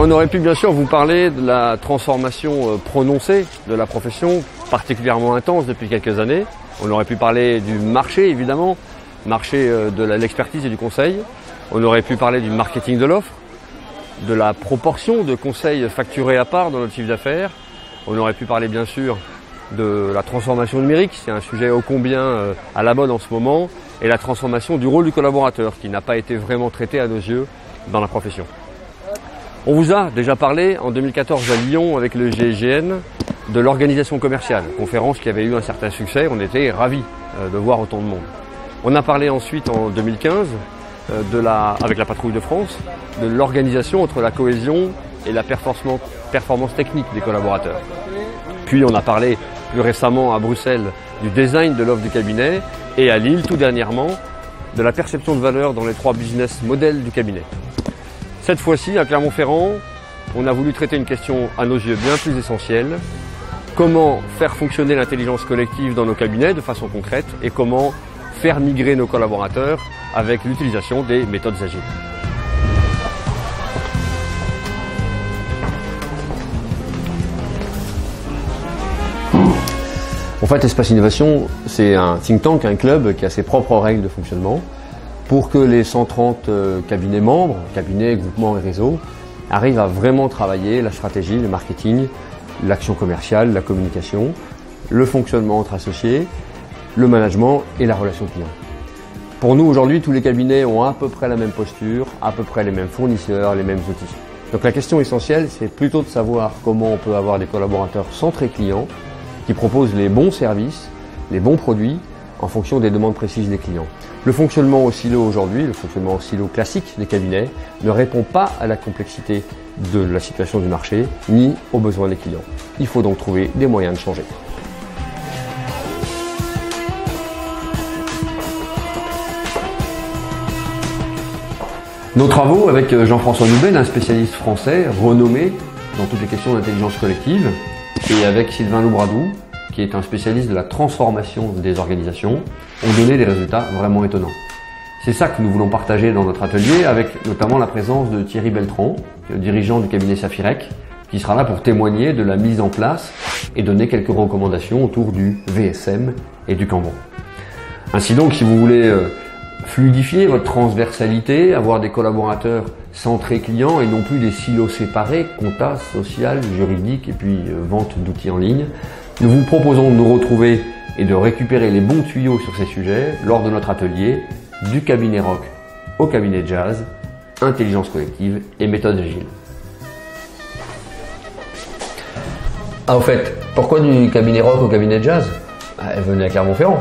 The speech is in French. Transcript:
on aurait pu bien sûr vous parler de la transformation prononcée de la profession, particulièrement intense depuis quelques années. On aurait pu parler du marché, évidemment, marché de l'expertise et du conseil. On aurait pu parler du marketing de l'offre, de la proportion de conseils facturés à part dans notre chiffre d'affaires. On aurait pu parler bien sûr de la transformation numérique, c'est un sujet ô combien à la mode en ce moment, et la transformation du rôle du collaborateur qui n'a pas été vraiment traité à nos yeux dans la profession. On vous a déjà parlé en 2014 à Lyon avec le GIGN de l'organisation commerciale, conférence qui avait eu un certain succès, on était ravis de voir autant de monde. On a parlé ensuite en 2015 avec la patrouille de France de l'organisation entre la cohésion et la performance technique des collaborateurs. Puis on a parlé plus récemment à Bruxelles du design de l'offre du cabinet et à Lille tout dernièrement de la perception de valeur dans les 3 business models du cabinet. Cette fois-ci à Clermont-Ferrand, on a voulu traiter une question à nos yeux bien plus essentielle. Comment faire fonctionner l'intelligence collective dans nos cabinets de façon concrète et comment faire migrer nos collaborateurs avec l'utilisation des méthodes agiles. En fait, Espace Innovation, c'est un think tank, un club qui a ses propres règles de fonctionnement pour que les 130 cabinets membres, cabinets, groupements et réseaux, arrivent à vraiment travailler la stratégie, le marketing, l'action commerciale, la communication, le fonctionnement entre associés, le management et la relation client. Pour nous, aujourd'hui, tous les cabinets ont à peu près la même posture, à peu près les mêmes fournisseurs, les mêmes outils. Donc la question essentielle, c'est plutôt de savoir comment on peut avoir des collaborateurs centrés clients qui proposent les bons services, les bons produits en fonction des demandes précises des clients. Le fonctionnement au silo aujourd'hui, le fonctionnement au silo classique des cabinets, ne répond pas à la complexité de la situation du marché ni aux besoins des clients. Il faut donc trouver des moyens de changer. Nos travaux avec Jean-François Noubel, un spécialiste français renommé dans toutes les questions d'intelligence collective, et avec Sylvain Loubradou, qui est un spécialiste de la transformation des organisations, ont donné des résultats vraiment étonnants. C'est ça que nous voulons partager dans notre atelier, avec notamment la présence de Thierry Beltran, le dirigeant du cabinet Safirec, qui sera là pour témoigner de la mise en place et donner quelques recommandations autour du VSM et du Kanban. Ainsi donc, si vous voulez fluidifier votre transversalité, avoir des collaborateurs centrés clients et non plus des silos séparés, compta, social, juridique et puis vente d'outils en ligne, nous vous proposons de nous retrouver et de récupérer les bons tuyaux sur ces sujets lors de notre atelier du cabinet rock au cabinet jazz, intelligence collective et méthode agile. Ah, au fait, pourquoi du cabinet rock au cabinet jazz? Venez à Clermont-Ferrand.